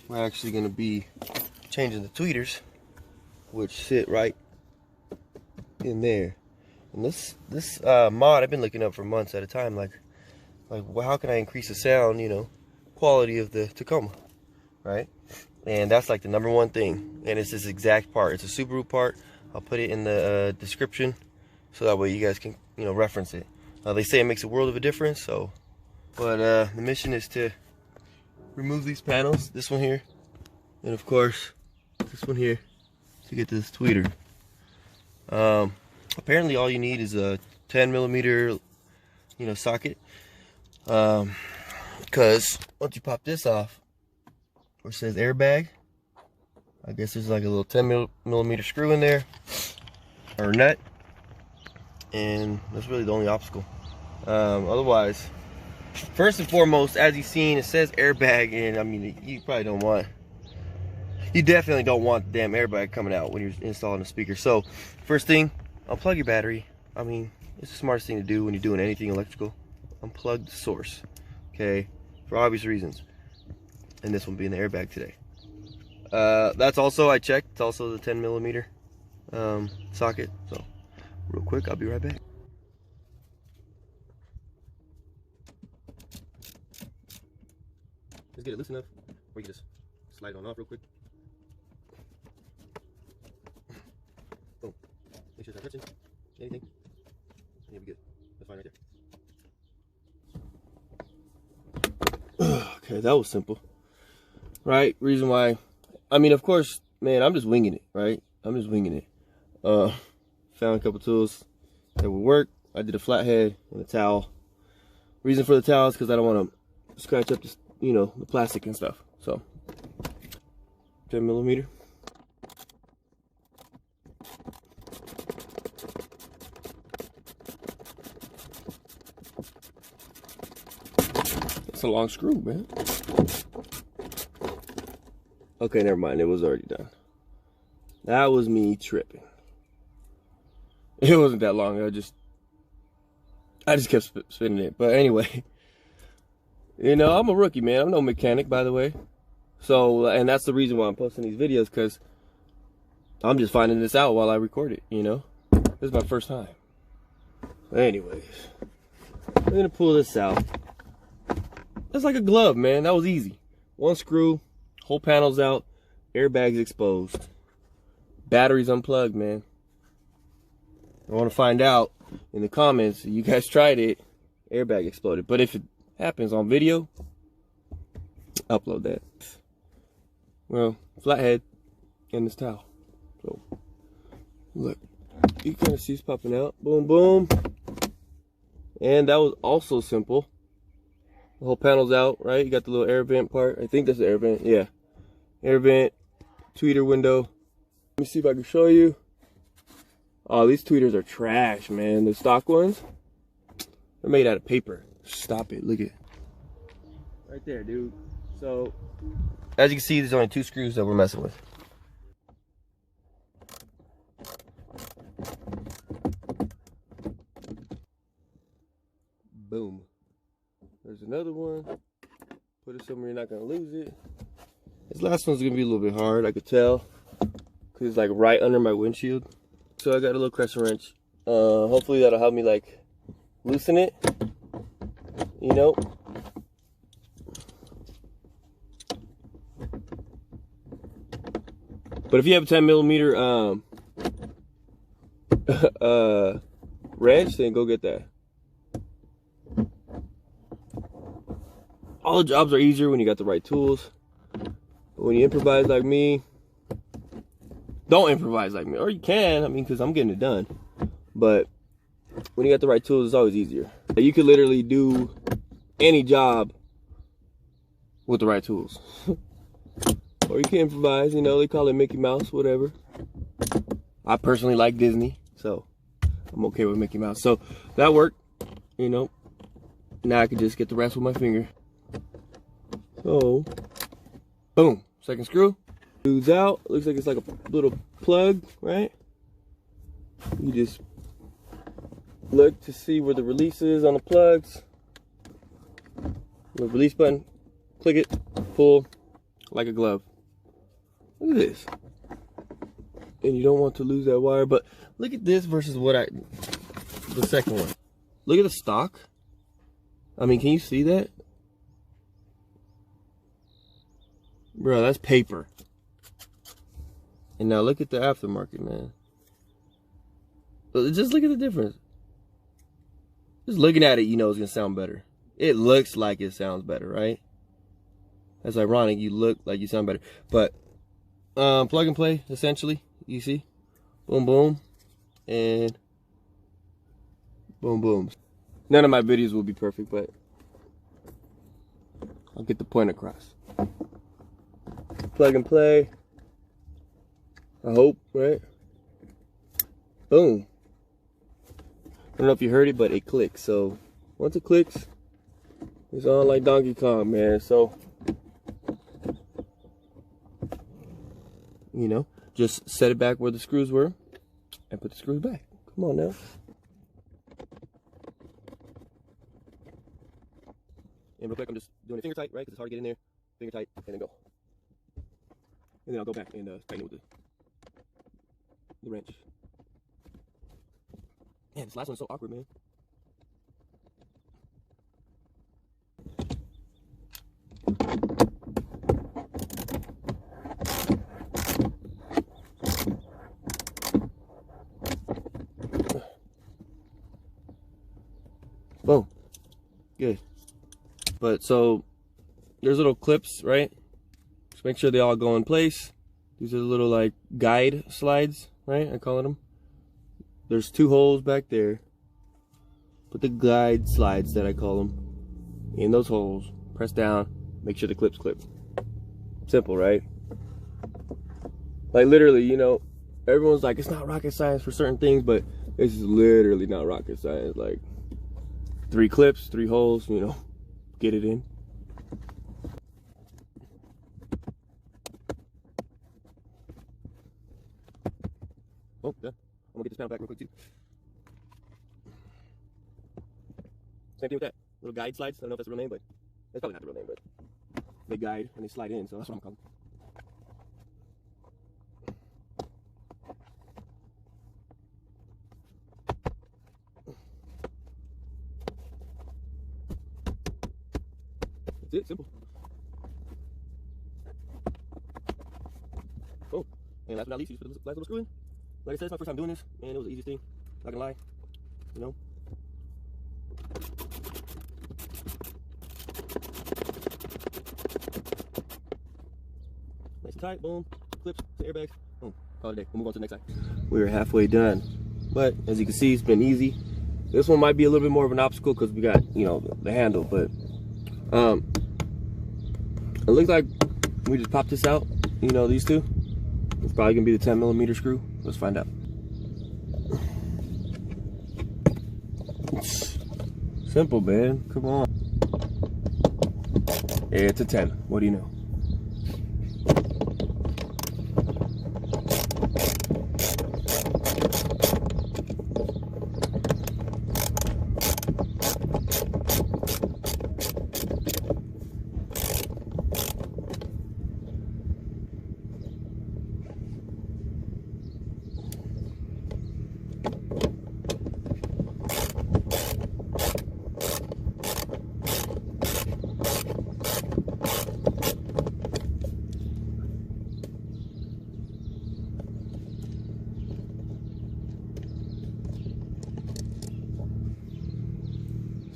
we're actually going to be changing the tweeters, which sit right in there. And this mod I've been looking up for months at a time, like well, how can I increase the sound, you know, quality of the Tacoma, right? And that's like the #1 thing. And it's this exact part. It's a Subaru part. I'll put it in the description so that way you guys can, you know, reference it. They say it makes a world of a difference. So, but the mission is to remove these panels, this one here, and of course this one here, to get this tweeter. Apparently all you need is a 10mm, you know, socket. Because once you pop this off, where it says airbag, I guess there's like a little 10mm screw in there, or nut, and that's really the only obstacle. Otherwise, first and foremost, as you've seen, it says airbag, and I mean, you definitely don't want the damn airbag coming out when you're installing a speaker. So first thing, unplug your battery. I mean, it's the smartest thing to do when you're doing anything electrical. Unplug the source, okay, for obvious reasons. And this one being the airbag today. That's also, I checked, it's also the 10mm socket. So real quick, I'll be right back. Let's get it loose enough where you can just slide it on off real quick. Boom. Make sure it's not touching anything. You'll be good. That's fine right there. Okay, that was simple. Right? Reason why, I mean, of course, man, I'm just winging it, right? I'm just winging it. Found a couple tools that would work. I did a flathead and a towel. Reason for the towel is because I don't want to scratch up this, you know, the plastic and stuff. So 10mm. That's a long screw, man. Okay, never mind. It was already done. That was me tripping. It wasn't that long. I just kept spinning it. But anyway, you know, I'm a rookie, man. I'm no mechanic, by the way. So, and that's the reason why I'm posting these videos, because I'm just finding this out while I record it, you know. This is my first time. Anyways, I'm gonna pull this out. That's like a glove, man. That was easy. One screw, whole panel's out, airbags exposed, batteries unplugged, man. I want to find out in the comments, you guys tried it, airbag exploded. But if it happens on video, upload that. Well, flathead and this towel. So look, you kind of see it's popping out. Boom, boom. And that was also simple. The whole panel's out, right? You got the little air vent part. I think that's the air vent. Yeah, air vent, tweeter window. Let me see if I can show you. Oh, these tweeters are trash, man. The stock ones, they're made out of paper. Stop it. Look at it. Right there, dude. So, as you can see, there's only 2 screws that we're messing with. Boom. There's another one. Put it somewhere you're not going to lose it. This last one's going to be a little bit hard, I could tell, because it's like right under my windshield. So I got a little crescent wrench. Hopefully that'll help me like loosen it, you know. But if you have a 10mm wrench, then go get that. All the jobs are easier when you got the right tools. But when you improvise like me, don't improvise like me, or you can, I mean, because I'm getting it done. But when you got the right tools, it's always easier. You could literally do any job with the right tools. Or you can improvise, you know, they call it Mickey Mouse, whatever. I personally like Disney, so I'm okay with Mickey Mouse. So that worked, you know. Now I can just get the rest with my finger. So, boom, second screw. Dude's out. Looks like it's like a little plug, right? You just look to see where the release is on the plugs. The release button, click it, pull, like a glove. Look at this. And you don't want to lose that wire, but look at this versus the second one. Look at the stock. I mean, can you see that? Bro, that's paper. And now look at the aftermarket, man. Just look at the difference. Just looking at it, you know it's gonna sound better. It looks like it sounds better, right? That's ironic. You look like you sound better. But plug and play, essentially. You see? Boom, boom. And boom, boom. None of my videos will be perfect, but I'll get the point across. Plug and play. I hope, right? Boom. I don't know if you heard it, but it clicks. So once it clicks, it's on like Donkey Kong, man. So, you know, just set it back where the screws were and put the screws back. Come on now. And real quick, I'm just doing it finger tight, right? Because it's hard to get in there. Finger tight, and then go. And then I'll go back and tighten it with the wrench. Man, this last one's so awkward, man. Boom. Good. But so there's little clips, right? Just make sure they all go in place. These are the little like guide slides, right? I call them. There's 2 holes back there. Put the guide slides, that I call them, in those holes. Press down. Make sure the clips clip. Simple, right? Like literally, you know, everyone's like, it's not rocket science for certain things, but this is literally not rocket science. Like 3 clips, 3 holes, you know, get it in. Oh, yeah. I'm gonna get this panel back real quick too. Same thing with that. Little guide slides. I don't know if that's the real name, but that's probably not the real name, but they guide and they slide in, so that's what I'm calling. That's it, simple. Oh, and last but not least, you just put the last little screw in. Like I said, it's my first time doing this, and it was the easiest thing. Not gonna lie, you know. Nice and tight, boom. Clips, airbags, boom. Call it a day. We'll move on to the next side. We're halfway done, but as you can see, it's been easy. This one might be a little bit more of an obstacle because we got, you know, the handle, but it looks like we just popped this out. You know, these two. It's probably gonna be the 10mm screw. Let's find out. Simple, man. Come on. Yeah, it's a 10. What do you know?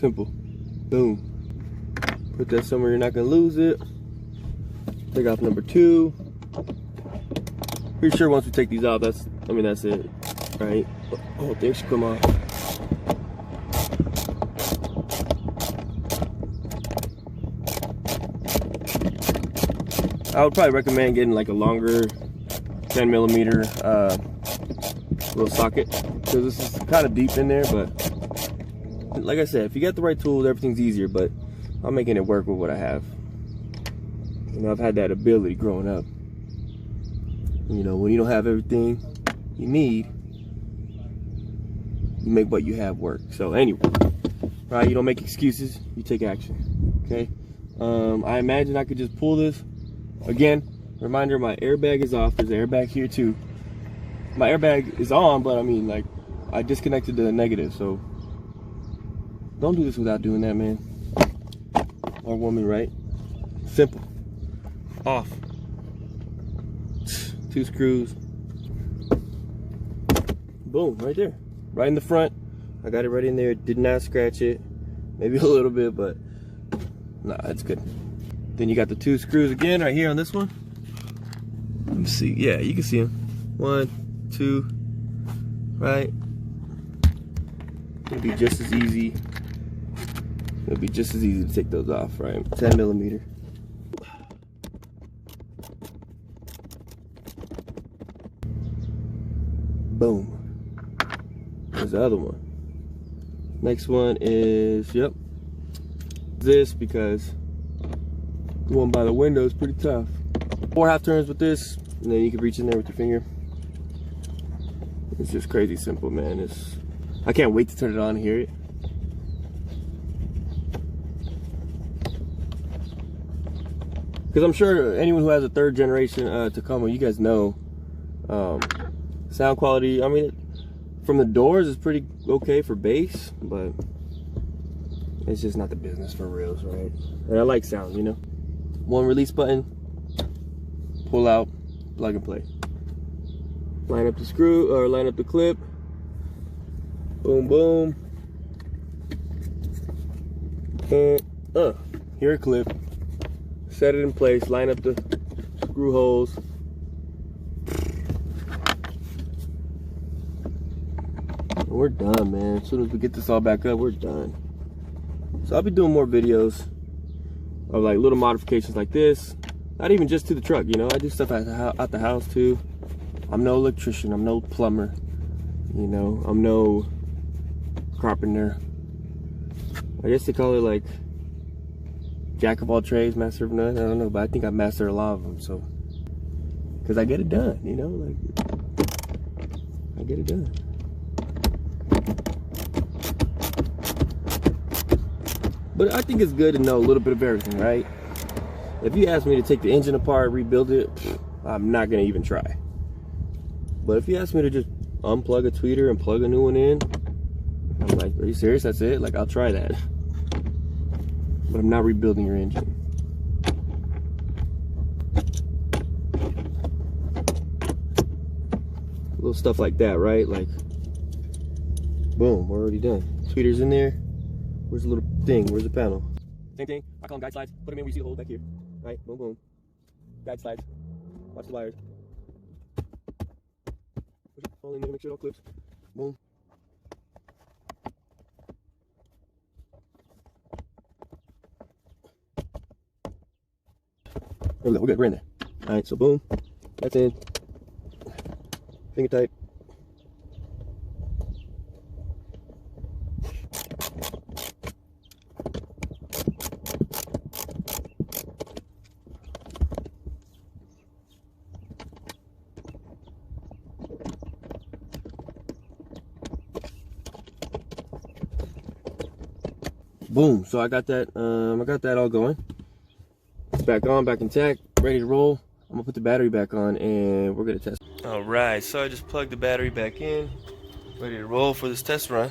Simple. Boom. Put that somewhere you're not gonna lose it. Take off number 2. Pretty sure once we take these out, that's it. Right? Oh, things should come off. I would probably recommend getting like a longer 10mm little socket, because this is kind of deep in there, but like I said, if you get the right tools, everything's easier, but I'm making it work with what I have. You know, I've had that ability growing up. You know, when you don't have everything you need, you make what you have work. So anyway, right, you don't make excuses, you take action, okay? I imagine I could just pull this Again, reminder, my airbag is off. There's an airbag here too. My airbag is on, but I mean, like, I disconnected the negative, so don't do this without doing that, man. Or woman, right? Simple. Off. 2 screws. Boom, right there. Right in the front. I got it right in there. Did not scratch it. Maybe a little bit, but nah, it's good. Then you got the 2 screws again right here on this one. Let me see. Yeah, you can see them. 1, 2, right? It'll be just as easy. It'll be just as easy to take those off, right? 10 millimeter. Boom. There's the other one. Next one is, yep, this, because the one by the window is pretty tough. 4 half turns with this, and then you can reach in there with your finger. It's just crazy simple, man. I can't wait to turn it on and hear it. Because I'm sure anyone who has a 3rd generation Tacoma, you guys know sound quality. I mean, from the doors is pretty okay for bass, but it's just not the business for reals, right? And I like sound, you know. 1 release button, pull out, plug and play. Line up the screw, or line up the clip. Boom, boom. And here a clip. Set it in place, line up the screw holes. And we're done, man. As soon as we get this all back up, we're done. So I'll be doing more videos of like little modifications like this. Not even just to the truck, you know. I do stuff at the house too. I'm no electrician, I'm no plumber, you know. I'm no carpenter. I guess they call it like jack of all trades, master of none. I don't know, but I think I master a lot of them. So, because I get it done, you know, like I get it done. But I think it's good to know a little bit of everything, right? If you ask me to take the engine apart, rebuild it, I'm not gonna even try. But if you ask me to just unplug a tweeter and plug a new one in, I'm like, are you serious? That's it? Like, I'll try that. But I'm not rebuilding your engine. Little stuff like that, right? Like, boom, we're already done. Tweeter's in there. Where's the little thing? Where's the panel? Same thing. I call them guide slides. Put them in where you see the hole back here. Right? Boom, boom. Guide slides. Watch the wires. Push it all in there. Make sure it all clips. Boom. There we go. We're good. We're in there. All right. So boom. That's in. Finger tight. Boom. So I got that. I got that all going. It's back on, back intact, ready to roll. I'm gonna put the battery back on, and we're gonna test. All right. So I just plugged the battery back in, ready to roll for this test run.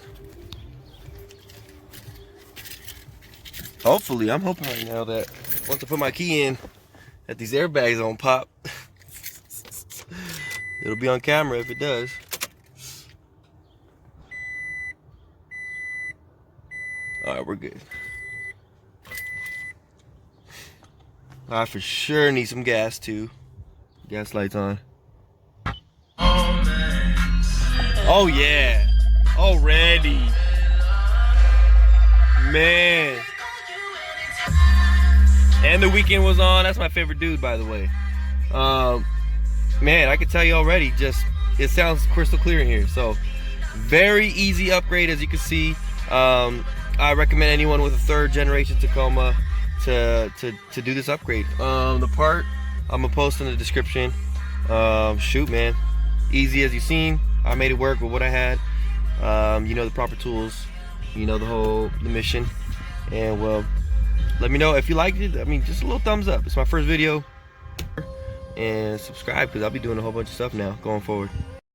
Hopefully, I'm hoping right now that once I put my key in, that these airbags don't pop. It'll be on camera if it does. All right, we're good. I for sure need some gas too. Gas lights on. Oh yeah, already, man. And the weekend was on. That's my favorite dude, by the way. Man, I can tell you already. Just it sounds crystal clear in here. So very easy upgrade, as you can see. I recommend anyone with a 3rd generation Tacoma to do this upgrade. The part I'm gonna post in the description. Shoot, man, easy as you've seen. I made it work with what I had. You know, the proper tools, you know, the mission. And well, let me know if you liked it. I mean, just a little thumbs up. It's my first video. and subscribe, because I'll be doing a whole bunch of stuff now going forward.